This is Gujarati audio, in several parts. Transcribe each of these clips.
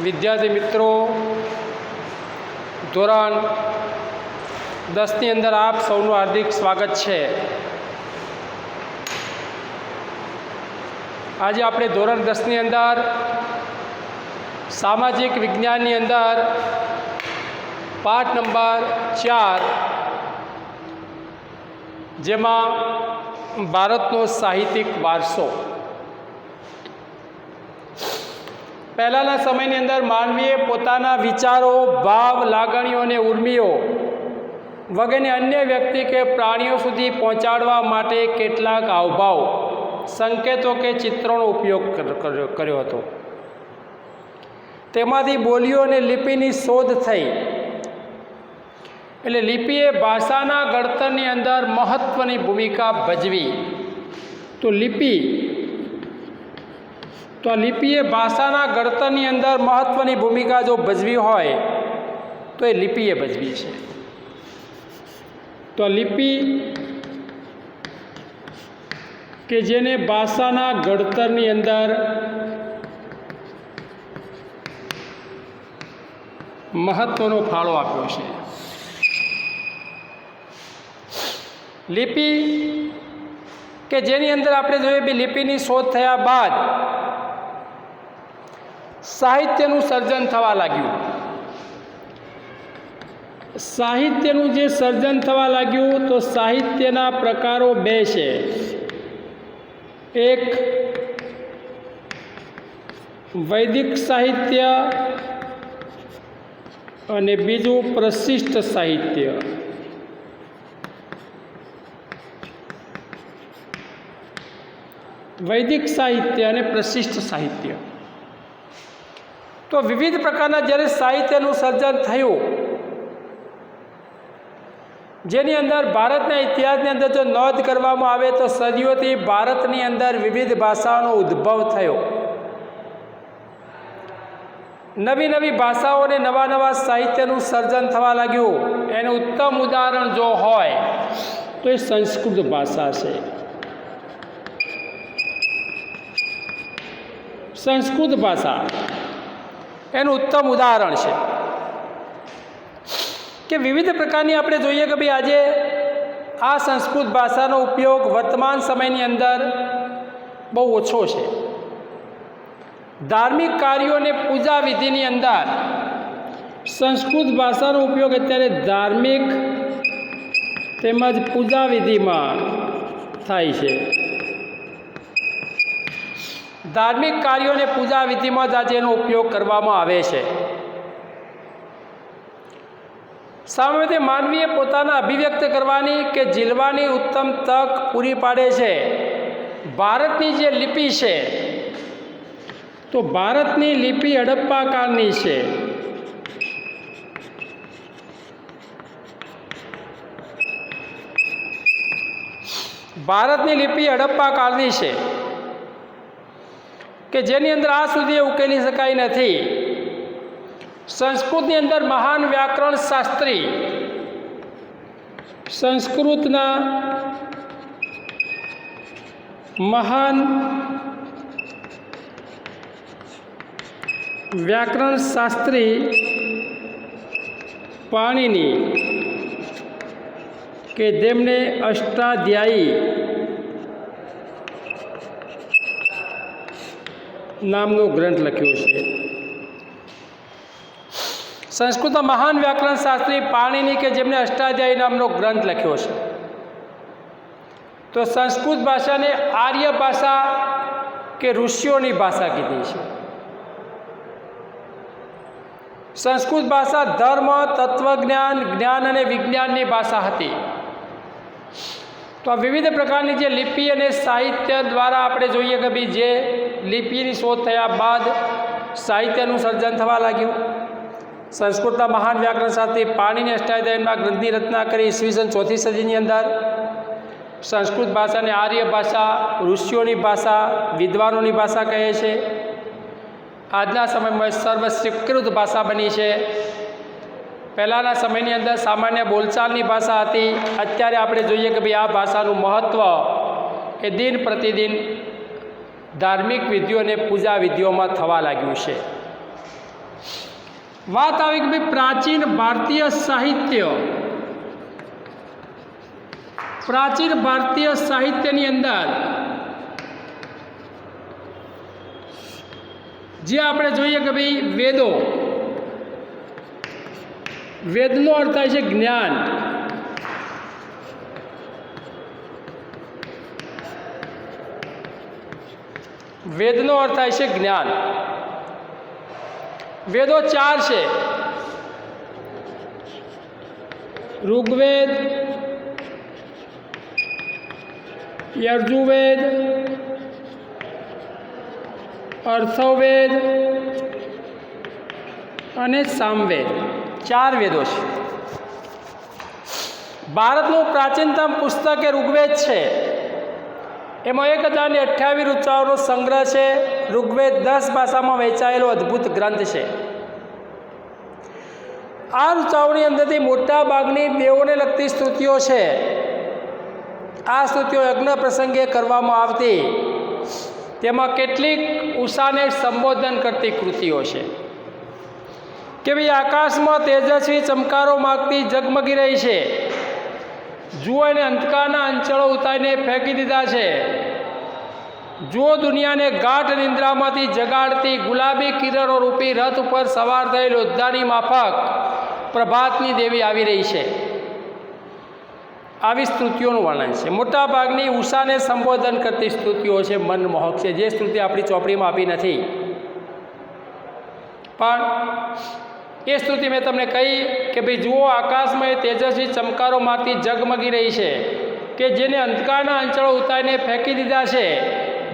વિદ્યાર્થી મિત્રો, ધોરણ 10ની અંદર આપ સૌનું હાર્દિક સ્વાગત છે। આજે આપણે ધોરણ 10ની અંદર સામાજિક વિજ્ઞાનની અંદર પાઠ નંબર 4, જેમાં ભારતનો સાહિત્યિક વારસો। પહેલાંના સમયની અંદર માનવીએ પોતાના વિચારો, ભાવ, લાગણીઓ અને ઉર્મિઓ વગેરે અન્ય વ્યક્તિ કે પ્રાણીઓ સુધી પહોંચાડવા માટે કેટલાક હાવભાવ, સંકેતો કે ચિત્રોનો ઉપયોગ કર્યો હતો। તેમાંથી બોલીઓ અને લિપિની શોધ થઈ। એટલે લિપિએ ભાષાના ઘડતરની અંદર મહત્ત્વની ભૂમિકા ભજવી। તો લિપિએ ભાષાના ઘડતરની અંદર મહત્ત્વની ભૂમિકા જો ભજવી હોય તો એ લિપિએ ભજવી છે। તો લિપિ કે જેને ભાષાના ઘડતરની અંદર મહત્ત્વનો ફાળો આપ્યો છે। લિપિ કે જેની અંદર આપણે જોઈએ કે લિપિની શોધ થયા બાદ સાહિત્યનું સર્જન થવા લાગ્યું। સાહિત્યનું જે સર્જન થવા લાગ્યું તો સાહિત્યના પ્રકારો બે છે। એક વૈદિક સાહિત્ય અને બીજું પ્રશિષ્ટ સાહિત્ય। વૈદિક સાહિત્ય અને પ્રશિષ્ટ સાહિત્ય, તો વિવિધ પ્રકારના જ્યારે સાહિત્યનું સર્જન થયું, જેની અંદર ભારતના ઇતિહાસની અંદર જો નોંધ કરવામાં આવે તો સદીઓથી ભારતની અંદર વિવિધ ભાષાઓનો ઉદ્ભવ થયો। નવી નવી ભાષાઓ અને નવા નવા સાહિત્યનું સર્જન થવા લાગ્યું। એનું ઉત્તમ ઉદાહરણ જો હોય તો એ સંસ્કૃત ભાષા છે। સંસ્કૃત ભાષા એનું ઉત્તમ ઉદાહરણ છે કે વિવિધ પ્રકારની આપણે જોઈએ કે ભાઈ આજે આ સંસ્કૃત ભાષાનો ઉપયોગ વર્તમાન સમયની અંદર બહુ ઓછો છે। ધાર્મિક કાર્યો અને પૂજા વિધિની અંદર સંસ્કૃત ભાષાનો ઉપયોગ અત્યારે ધાર્મિક તેમજ પૂજા વિધિમાં થાય છે। ધાર્મિક કાર્યો અને પૂજા વિધિમાં જ આજે એનો ઉપયોગ કરવામાં આવે છે। સામાન્ય માનવીએ પોતાના અભિવ્યક્ત કરવાની કે ઝીલવાની ઉત્તમ તક પૂરી પાડે છે ભારતની જે લિપિ છે। તો ભારતની લિપિ હડપ્પા કાળની છે। ભારતની લિપિ હડપ્પા કાળની છે કે જેની અંદર આ સુધી ઉકેલી શકાય નથી। સંસ્કૃતની અંદર મહાન વ્યાકરણ શાસ્ત્રી, સંસ્કૃતના મહાન વ્યાકરણ શાસ્ત્રી પાણિની કે જેમણે અષ્ટાધ્યાયી નામનો ગ્રંથ લખ્યો છે। સંસ્કૃતના મહાન વ્યાકરણ શાસ્ત્રી પાણિની કે જેમણે અષ્ટાધ્યાયી નામનો ગ્રંથ લખ્યો છે। તો સંસ્કૃત ભાષાને આર્ય ભાષા કે ઋષિઓની ભાષા કીધી છે। સંસ્કૃત ભાષા ધર્મ, તત્વજ્ઞાન, જ્ઞાન અને વિજ્ઞાનની ભાષા હતી। તો આ વિવિધ પ્રકારની જે લિપિ અને સાહિત્ય દ્વારા આપણે જોઈએ કે ભાઈ જે લિપિની શોધ થયા બાદ સાહિત્યનું સર્જન થવા લાગ્યું। સંસ્કૃતના મહાન વ્યાકરણ શાસ્ત્રી પાણિની અષ્ટાધ્યાયીના ગ્રંથની રચના કરી ઈસવીસન 4મી સદીની અંદર। સંસ્કૃત ભાષાને આર્ય ભાષા, ઋષિઓની ભાષા, વિદ્વાનોની ભાષા કહે છે। આજના સમયમાં સર્વસ્વીકૃત ભાષા બની છે। પહેલાંના સમયની અંદર સામાન્ય બોલચાલની ભાષા હતી। અત્યારે આપણે જોઈએ કે ભાઈ આ ભાષાનું મહત્ત્વ એ દિન પ્રતિદિન ધાર્મિક વિધિઓ અને પૂજા વિધિઓમાં થવા લાગ્યું છે। વાત આવી કે ભાઈ પ્રાચીન ભારતીય સાહિત્ય, પ્રાચીન ભારતીય સાહિત્યની અંદર જે આપણે જોઈએ કે ભાઈ વેદો, વેદનો અર્થ થાય છે જ્ઞાન, વેદનો અર્થ થાય છે જ્ઞાન. વેદો 4 છે: ઋગ્વેદ, યજુર્વેદ, અથર્વવેદ અને સામવેદ. 4 વેદો છે. ભારતનું પ્રાચીનતમ પુસ્તક એ ઋગ્વેદ છે. એમાં 1028 ઋચાઓનો સંગ્રહ છે. ઋગ્વેદ 10 ભાષામાં વહેંચાયેલો અદ્ભુત ગ્રંથ છે. આ ઋચાઓની અંદરથી મોટા ભાગની દેવોને લગતી સ્તુતિઓ છે. આ સ્તુતિઓ યજ્ઞ પ્રસંગે કરવામાં આવતી. તેમાં કેટલીક ઉષાને સંબોધન કરતી કૃતિઓ છે કે ભાઈ આકાશમાં તેજસ્વી ચમકારો માગતી ઝગમગી રહી છે. જુઓ એને અંધકારના અંચળો ઉતારીને ફેંકી દીધા છે. જુઓ દુનિયાને ગાઢ નિંદ્રામાંથી જગાડતી ગુલાબી કિરણો રૂપી રથ ઉપર સવાર થયેલ યોદ્ધાની માફક પ્રભાતની દેવી આવી રહી છે. આવી સ્તુતિઓનું વર્ણન છે. મોટાભાગની ઉષાને સંબોધન કરતી સ્તુતિઓ છે, મનમોહક છે. જે સ્તુતિ આપણી ચોપડીમાં આપી નથી, પણ એ સ્તુતિ મેં તમને કહી કે ભાઈ જુઓ આકાશમાં એ તેજસ્વી ચમકારો મારતી ઝગમગી રહી છે કે જેને અંધકારના અંચળો ઉતારીને ફેંકી દીધા છે.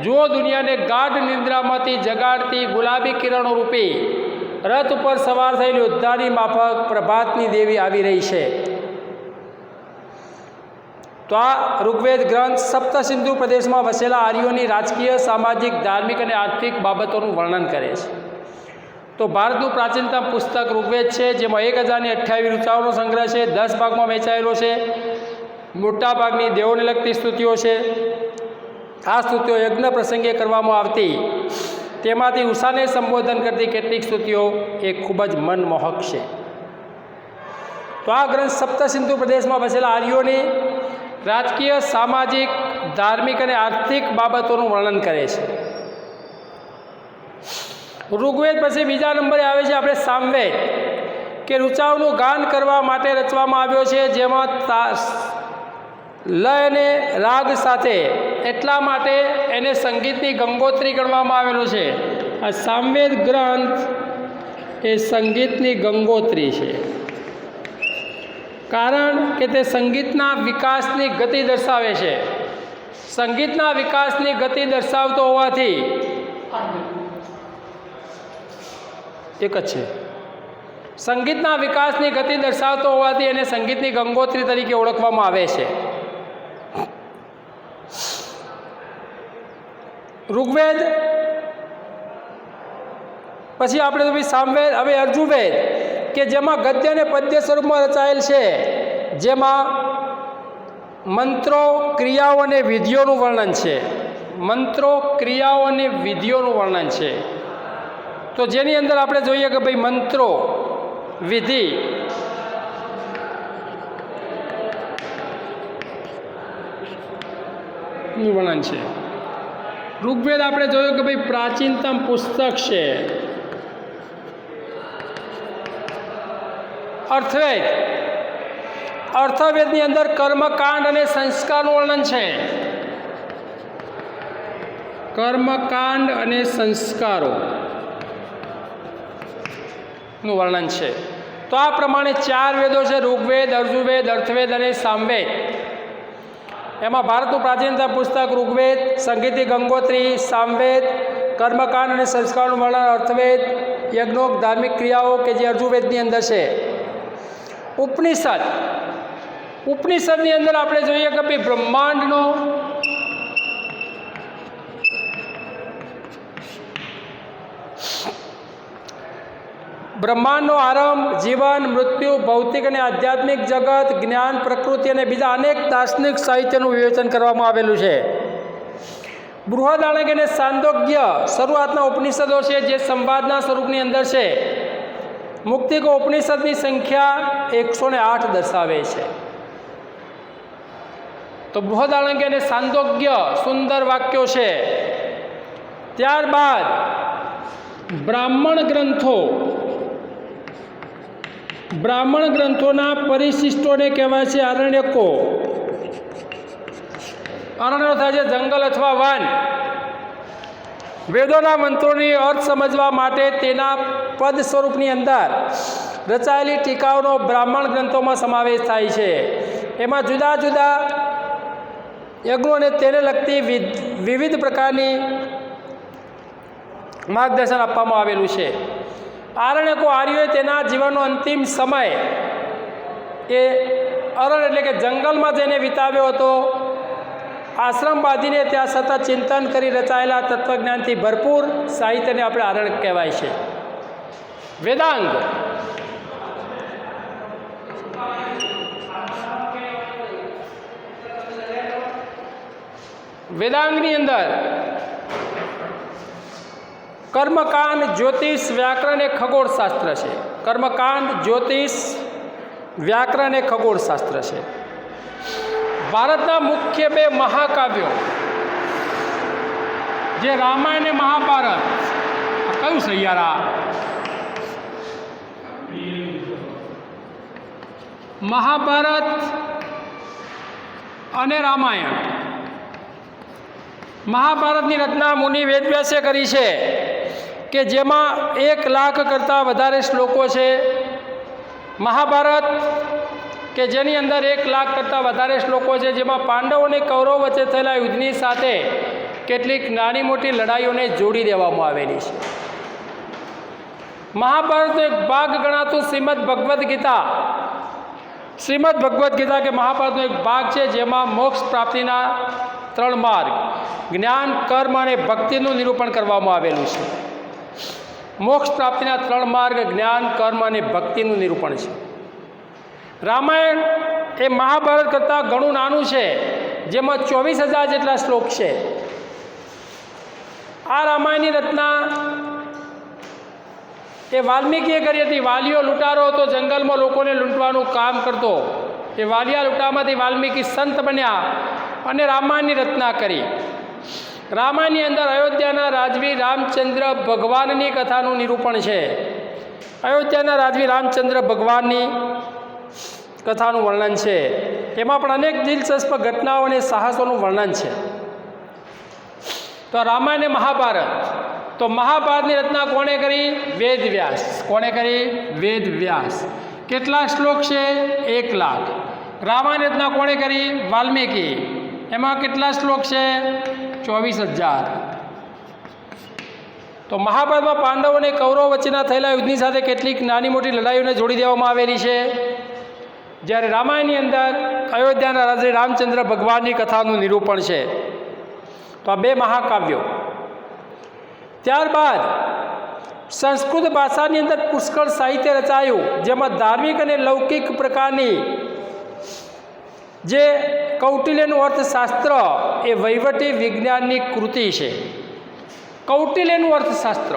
જુઓ દુનિયાને ગાઢ નિંદ્રામાંથી જગાડતી ગુલાબી કિરણો રૂપી રથ ઉપર સવાર થયેલી યોદ્ધાની માફક પ્રભાતની દેવી આવી રહી છે. તો આ ઋગ્વેદ ગ્રંથ સપ્ત સિંધુ પ્રદેશમાં વસેલા આર્યોની રાજકીય, સામાજિક, ધાર્મિક અને આર્થિક બાબતોનું વર્ણન કરે છે. તો ભારતનું પ્રાચીનતમ પુસ્તક ઋગ્વેદ છે, જેમાં 1028 ઋચાઓનો સંગ્રહ છે. 10 ભાગમાં વહેંચાયેલો છે. મોટાભાગની દેવોને લગતી સ્તુતિઓ છે. આ સ્તુતિઓ યજ્ઞ પ્રસંગે કરવામાં આવતી. તેમાંથી ઉષાને સંબોધન કરતી કેટલીક સ્તુતિઓ એ ખૂબ જ મનમોહક છે. તો આ ગ્રંથ સપ્ત સિંધુ પ્રદેશમાં વસેલા આર્યોની રાજકીય, સામાજિક, ધાર્મિક અને આર્થિક બાબતોનું વર્ણન કરે છે. ઋગ્વેદ પછી બીજા નંબરે આવે છે આપણે સામવેદ, કે ઋચાઓનું ગાન કરવા માટે રચવામાં આવ્યો છે, જેમાં લય અને રાગ સાથે, એટલા માટે એને સંગીતની ગંગોત્રી ગણવામાં આવેલો છે. આ સામવેદ ગ્રંથ એ સંગીતની ગંગોત્રી છે, કારણ કે તે સંગીતના વિકાસની ગતિ દર્શાવે છે. સંગીતના વિકાસની ગતિ દર્શાવતો હોવાથી એક જ છે. સંગીતના વિકાસની ગતિ દર્શાવતો હોવાથી એને સંગીતની ગંગોત્રી તરીકે ઓળખવામાં આવે છે. ઋગ્વેદ પછી આપણે તો ભાઈ સામવેદ. હવે યજુર્વેદ, કે જેમાં ગદ્ય અને પદ્ય સ્વરૂપમાં રચાયેલ છે, જેમાં મંત્રો, ક્રિયાઓ અને વિધિઓનું વર્ણન છે. મંત્રો, ક્રિયાઓ અને વિધિઓનું વર્ણન છે. તો જેની અંદર આપણે જોઈએ કે ભાઈ મંત્રો, વિધિ, નું વર્ણન છે. ઋગ્વેદ આપણે જોયું કે ભાઈ પ્રાચીનતમ પુસ્તક છે. અથર્વવેદ, અથર્વવેદની અંદર કર્મકાંડ અને સંસ્કારનું વર્ણન છે. કર્મકાંડ અને સંસ્કારો નું વર્ણન છે. તો આ પ્રમાણે 4 વેદો છે: ઋગ્વેદ, યજુર્વેદ, અથર્વવેદ અને સામવેદ. એમાં ભારતનું પ્રાચીનતમ પુસ્તક ઋગ્વેદ, સંગીતની ગંગોત્રી, સામવેદ, કર્મકાંડ અને સંસ્કારનું વર્ણન અથર્વવેદ, યજ્ઞોક, ધાર્મિક ક્રિયાઓ કે જે યજુર્વેદની અંદર છે. ઉપનિષદ, ઉપનિષદની અંદર આપણે જોઈએ કે ભાઈ બ્રહ્માંડનો બ્રહ્માંડનો આરંભ, જીવન, મૃત્યુ, ભૌતિક અને આધ્યાત્મિક જગત, જ્ઞાન, પ્રકૃતિ અને બીજા અનેક દાર્શનિક સાહિત્યનું વિવેચન કરવામાં આવેલું છે. બૃહદારણ્યક અને છાંદોગ્ય શરૂઆતના ઉપનિષદો છે, જે સંવાદના સ્વરૂપની અંદર છે. મુક્તિકો ઉપનિષદની સંખ્યા 108 દર્શાવે છે। તો બૃહદારણ્યક અને છાંદોગ્ય સુંદર વાક્યો છે। ત્યારબાદ બ્રાહ્મણ ગ્રંથોના પરિશિષ્ટોને કહેવાય છે આરણ્યકો। આરણ્યો થાય છે જંગલ અથવા વન। વેદોના મંત્રોની અર્થ સમજવા માટે તેના પદ સ્વરૂપની અંદર રચાયેલી ટીકાઓનો બ્રાહ્મણ ગ્રંથોમાં સમાવેશ થાય છે। એમાં જુદા જુદા યજ્ઞો અને તેને લગતી વિવિધ પ્રકારની માર્ગદર્શન આપવામાં આવેલું છે। આરણ્યકો આર્યોએ તેના જીવનનો અંતિમ સમય એ અરણ્ય એટલે કે જંગલમાં જઈને વિતાવ્યો હતો। આશ્રમ બાંધીને ત્યાં સતત ચિંતન કરી રચાયેલા તત્વજ્ઞાનથી ભરપૂર સાહિત્યને આપણે આરણ્યક કહેવાય છે। વેદાંગ વેદાંગની અંદર કર્મકાંડ, જ્યોતિષ, વ્યાકરણ એ ખગોળશાસ્ત્ર છે। કર્મકાંડ, જ્યોતિષ, વ્યાકરણ એ ખગોળશાસ્ત્ર છે। ભારતના મુખ્ય બે મહાકાવ્યો જે રામાયણ અને મહાભારત, કયું છે યાર આ? મહાભારત અને રામાયણ। મહાભારતની રચના મુનિ વેદવ્યાસે કરી છે કે જેમાં 1 લાખ કરતાં વધારે શ્લોકો છે। મહાભારત કે જેની અંદર 1 લાખ કરતાં વધારે શ્લોકો છે, જેમાં પાંડવો અને કૌરવો વચ્ચે થયેલા યુદ્ધની સાથે કેટલીક નાની મોટી લડાઈઓને જોડી દેવામાં આવેલી છે। મહાભારતનો એક ભાગ ગણાતું શ્રીમદ ભગવદ્ ગીતા કે મહાભારતનો એક ભાગ છે જેમાં મોક્ષ પ્રાપ્તિના 3 માર્ગ જ્ઞાન, કર્મ અને ભક્તિનું નિરૂપણ કરવામાં આવેલું છે। મોક્ષ પ્રાપ્તિના 3 માર્ગ જ્ઞાન, કર્મ અને ભક્તિનું નિરૂપણ છે। રામાયણ એ મહાભારત કરતાં ઘણું નાનું છે, જેમાં 24,000 જેટલા શ્લોક છે। આ રામાયણની રચના એ વાલ્મીકીએ કરી હતી। વાલીઓ લૂંટારો હતો, જંગલમાં લોકોને લૂંટવાનું કામ કરતો। એ વાલિયા લૂંટામાંથી વાલ્મીકી સંત બન્યા અને રામાયણની રચના કરી। રામાયણની અંદર અયોધ્યાના રાજવી રામચંદ્ર ભગવાનની કથાનું નિરૂપણ છે। અયોધ્યાના રાજવી રામચંદ્ર ભગવાનની કથાનું વર્ણન છે। એમાં પણ અનેક દિલચસ્પ ઘટનાઓ અને સાહસોનું વર્ણન છે। તો રામાયણ અને મહાભારત, તો મહાભારતની રચના કોણે કરી? વેદવ્યાસ। કોણે કરી? વેદવ્યાસ। કેટલા શ્લોક છે? 1 લાખ। રામાયણ રચના કોણે કરી? વાલ્મીકી। એમાં કેટલા શ્લોક છે? 24,000। તો મહાભારતમાં પાંડવો અને કૌરવો વચ્ચેના થયેલા યુદ્ધની સાથે કેટલીક નાની મોટી લડાઈઓને જોડી દેવામાં આવેલી છે, જ્યારે રામાયણની અંદર અયોધ્યાના રાજા રામચંદ્ર ભગવાનની કથાનું નિરૂપણ છે। તો આ 2 મહાકાવ્યો। ત્યારબાદ સંસ્કૃત ભાષાની અંદર પુષ્કળ સાહિત્ય રચાયું, જેમાં ધાર્મિક અને લૌકિક પ્રકારની જે કૌટિલ્યનું અર્થશાસ્ત્ર એ વહીવટી વિજ્ઞાનની કૃતિ છે। કૌટિલ્યનું અર્થશાસ્ત્ર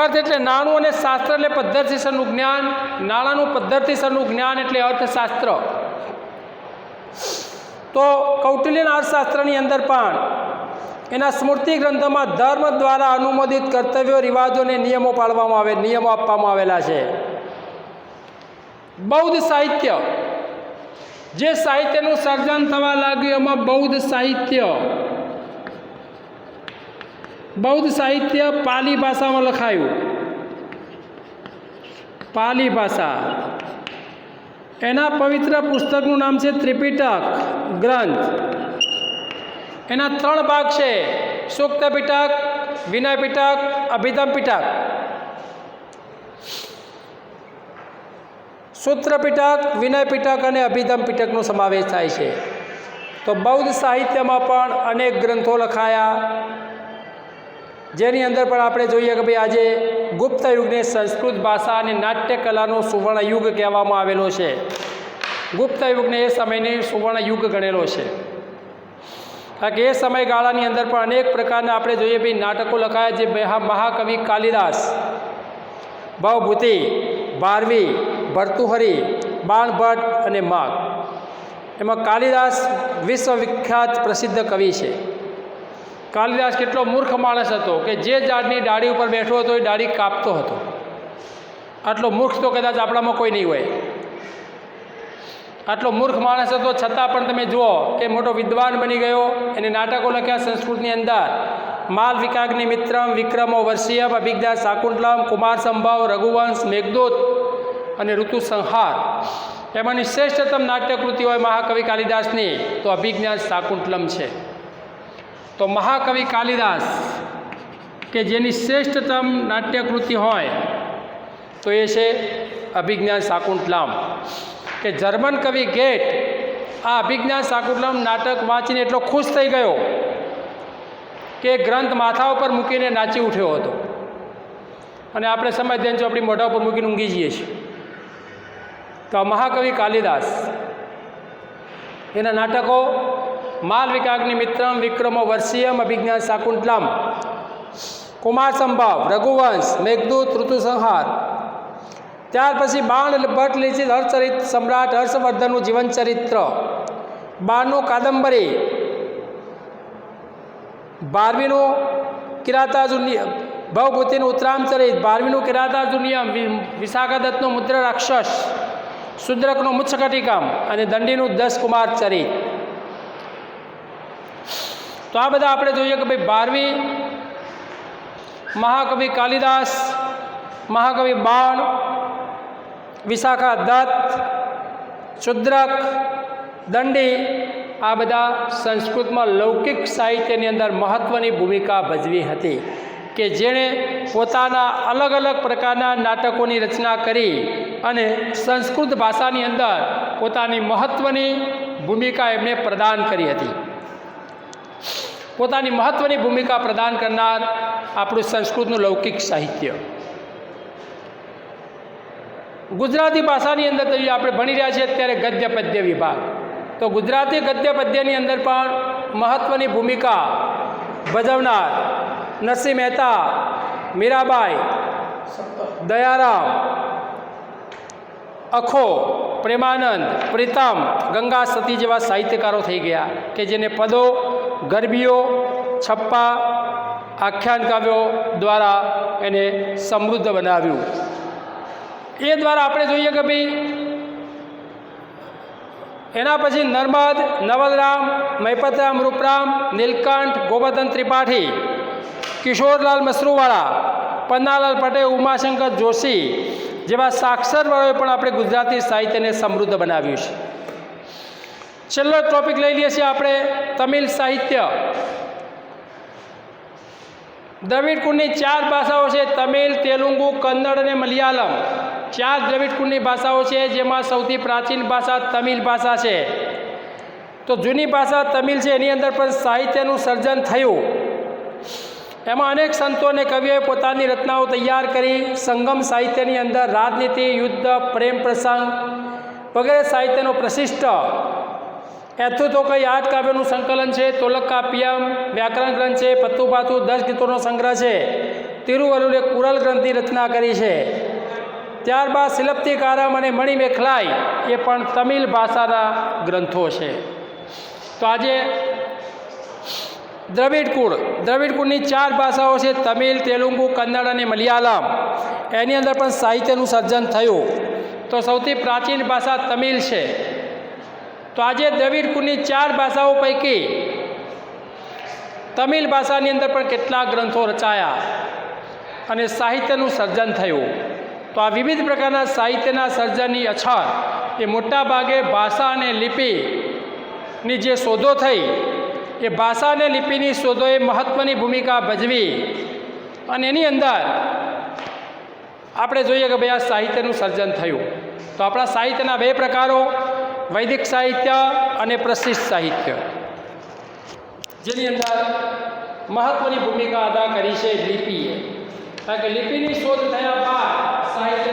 અર્થ એટલે નાણું અને શાસ્ત્ર એટલે પદ્ધતિસરનું જ્ઞાન। નાણાંનું પદ્ધતિસરનું જ્ઞાન એટલે અર્થશાસ્ત્ર। તો કૌટિલ્યના અર્થશાસ્ત્રની અંદર પણ એના સ્મૃતિ ગ્રંથોમાં ધર્મ દ્વારા અનુમોદિત કર્તવ્યો, રિવાજો અને નિયમો આપવામાં આવેલા છે। બૌદ્ધ સાહિત્ય, જે સાહિત્યનું સર્જન થવા લાગ્યું એમાં બૌદ્ધ સાહિત્ય પાલી ભાષામાં લખાયું। પાલી ભાષા, એના પવિત્ર પુસ્તકનું નામ છે ત્રિપિટક ગ્રંથ। એના 3 ભાગ છે: સૂક્ત પિટક, વિનય પિટક, અભિધમ પિટક। સૂત્ર પિટક, વિનય પિટક અને અભિધમ પિટકનો સમાવેશ થાય છે। તો બૌદ્ધ સાહિત્યમાં પણ અનેક ગ્રંથો લખાયા, જેની અંદર પણ આપણે જોઈએ કે ભાઈ આજે ગુપ્ત યુગને સંસ્કૃત ભાષા અને નાટ્ય કલાનો સુવર્ણ યુગ કહેવામાં આવેલો છે. ગુપ્ત યુગને એ સમયની સુવર્ણ યુગ ગણેલો છે. કારણ કે એ સમયગાળાની અંદર પણ અનેક પ્રકારના આપણે જોઈએ ભાઈ નાટકો લખાયા, જે મહાકવિ કાલિદાસ, ભવભૂતિ, ભારવી, ભર્તુહરી, બાણભટ્ટ અને માઘ, એમાં કાલિદાસ વિશ્વવિખ્યાત પ્રસિદ્ધ કવિ છે. કાલિદાસ કેટલો મૂર્ખ માણસ હતો કે જે ઝાડની ડાળી ઉપર બેઠો હતો એ ડાળી કાપતો હતો. આટલો મૂર્ખ તો કદાચ આપણામાં કોઈ નહીં હોય. આટલો મૂર્ખ માણસ હતો, છતાં પણ તમે જુઓ કે મોટો વિદ્વાન બની ગયો. એને નાટકો લખ્યા સંસ્કૃતની અંદર. માલવિકાગ્નિ મિત્રમ, વિક્રમો વર્ષીયમ, અભિજ્ઞા શાકુંતલમ, કુમાર સંભવ, રઘુવંશ, મેઘદૂત અને ઋતુ સંહાર. એમાંની શ્રેષ્ઠતમ નાટ્યકૃતિ હોય મહાકવિ કાલિદાસની તો અભિજ્ઞા શાકુંતલમ છે. તો મહાકવિ કાલિદાસ કે જેની શ્રેષ્ઠતમ નાટ્યકૃતિ હોય તો એ છે અભિજ્ઞા શાકુંતલમ. કે જર્મન કવિ ગેટ આ અભિજ્ઞા શાકુંતલમ નાટક વાંચીને એટલો ખુશ થઈ ગયો કે ગ્રંથ માથા ઉપર મૂકીને નાચી ઉઠ્યો હતો. અને આપણે સમજ્યા છો આપણી મોઢા ઉપર મૂકીને ઊંઘી જઈએ છીએ. તો આ મહાકવિ કાલિદાસ એના નાટકો માલવિકાગ્નિ મિત્રમ, વિક્રમો વર્ષીયમ, અભિજ્ઞા શાકુંતલમ, કુમાર સંભવ, રઘુવંશ, મેઘદૂત, ઋતુ સંહાર. ત્યાર પછી બાણભટ્ટ લિખિત હર્ષચરિત, સમ્રાટ હર્ષવર્ધનનું જીવન ચરિત્ર, 12 કાદંબરી, ભારવીનું કિરાતાર્જુનીયમ, ભવભૂતિનું ઉત્તરામચરિત, ભારવીનું કિરાતાર્જુનીયમ, વિશાખા દત્તનું મુદ્ર રાક્ષસ, શુદ્રકનું મુચ્છકટિકમ અને દંડીનું 10 કુમાર ચરિત. તો આ બધા આપણે જોઈએ કે ભાઈ ભારવી, મહાકવિ કાલિદાસ, મહાકવિ બાણ, વિશાખા દત્ત, શુદ્રક, દંડી, આ બધા સંસ્કૃતમાં લૌકિક સાહિત્યની અંદર મહત્ત્વની ભૂમિકા ભજવી હતી. કે જેણે પોતાના અલગ અલગ પ્રકારના નાટકોની રચના કરી અને સંસ્કૃત ભાષાની અંદર પોતાની મહત્ત્વની ભૂમિકા એમણે પ્રદાન કરી હતી. પોતાની મહત્ત્વની ભૂમિકા પ્રદાન કરનાર આપણું સંસ્કૃતનું લૌકિક સાહિત્ય. ગુજરાતી ભાષાની અંદર તો આપણે ભણી રહ્યા છીએ અત્યારે ગદ્ય પદ્ય વિભાગ. તો ગુજરાતી ગદ્ય પદ્યની અંદર પણ મહત્ત્વની ભૂમિકા ભજવનાર નરસિંહ મહેતા, મીરાબાઈ, દયારામ, અખો, પ્રેમાનંદ, પ્રીતમ, ગંગા સતી જેવા સાહિત્યકારો થઈ ગયા કે જેને પદો, ગરબીઓ, છપ્પા, આખ્યાન કાવ્યો દ્વારા એને સમૃદ્ધ બનાવ્યું. એ દ્વારા આપણે જોઈએ કે ભાઈ એના પછી નર્મદ, નવલરામ, મૈપતરામ, રૂપરામ, નીલકંઠ, ગોવર્ધન ત્રિપાઠી, કિશોરલાલ મસરૂવાળા, પન્નાલાલ પટેલ, ઉમાશંકર જોશી જેવા સાક્ષરવાળાએ પણ આપણે ગુજરાતી સાહિત્યને સમૃદ્ધ બનાવ્યું છે. છેલ્લો ટોપિક લઈ લઈએ છીએ આપણે તમિલ સાહિત્ય. દ્રવિડ કુળની 4 ભાષાઓ છે: તમિલ, તેલુગુ, કન્નડ અને મલયાલમ. 4 દ્રવિડ કુળની ભાષાઓ છે, જેમાં સૌથી પ્રાચીન ભાષા તમિલ ભાષા છે. તો જૂની ભાષા તમિલ છે, એની અંદર પણ સાહિત્યનું સર્જન થયું. એમાં અનેક સંતો અને કવિઓએ પોતાની રચનાઓ તૈયાર કરી. સંગમ સાહિત્યની અંદર રાજનીતિ, યુદ્ધ, પ્રેમ પ્રસંગ વગેરે સાહિત્યનો પ્રશિષ્ટ એથું તો કંઈ 8 કાવ્યોનું સંકલન છે. તોલકાપ્પિયમ વ્યાકરણ ગ્રંથ છે. પત્તુપાતુ 10 ગીતોનો સંગ્રહ છે. તિરુવલ્લુરે કુરલ ગ્રંથની રચના કરી છે. ત્યારબાદ શિલપ્તિકારમ અને મણિમેખલાઈ એ પણ તમિલ ભાષાના ગ્રંથો છે. તો આજે દ્રવિડ કુળની 4 ભાષાઓ છે: તમિલ, તેલુગુ, કન્નડ અને મલયાલમ. એની અંદર પણ સાહિત્યનું સર્જન થયું. તો સૌથી પ્રાચીન ભાષા તમિલ છે. તો આજે દ્રવિડ કુળની 4 ભાષાઓ પૈકી તમિલ ભાષાની અંદર પણ કેટલાક ગ્રંથો રચાયા અને સાહિત્યનું સર્જન થયું. તો આ વિવિધ પ્રકારના સાહિત્યના સર્જનની અછર એ મોટા ભાગે ભાષા અને લિપિની જે શોધો થઈ એ ભાષા અને લિપિની શોધોએ મહત્ત્વની ભૂમિકા ભજવી અને એની અંદર આપણે જોઈએ કે ભાઈ આ સાહિત્યનું સર્જન થયું. તો આપણા સાહિત્યના 2 પ્રકારો: વૈદિક સાહિત્ય અને પ્રશિષ્ટ સાહિત્ય, જેની અંદર મહત્ત્વની ભૂમિકા અદા કરી છે લિપિએ. કારણ કે લિપિની શોધ થયા બાદ સાહિત્ય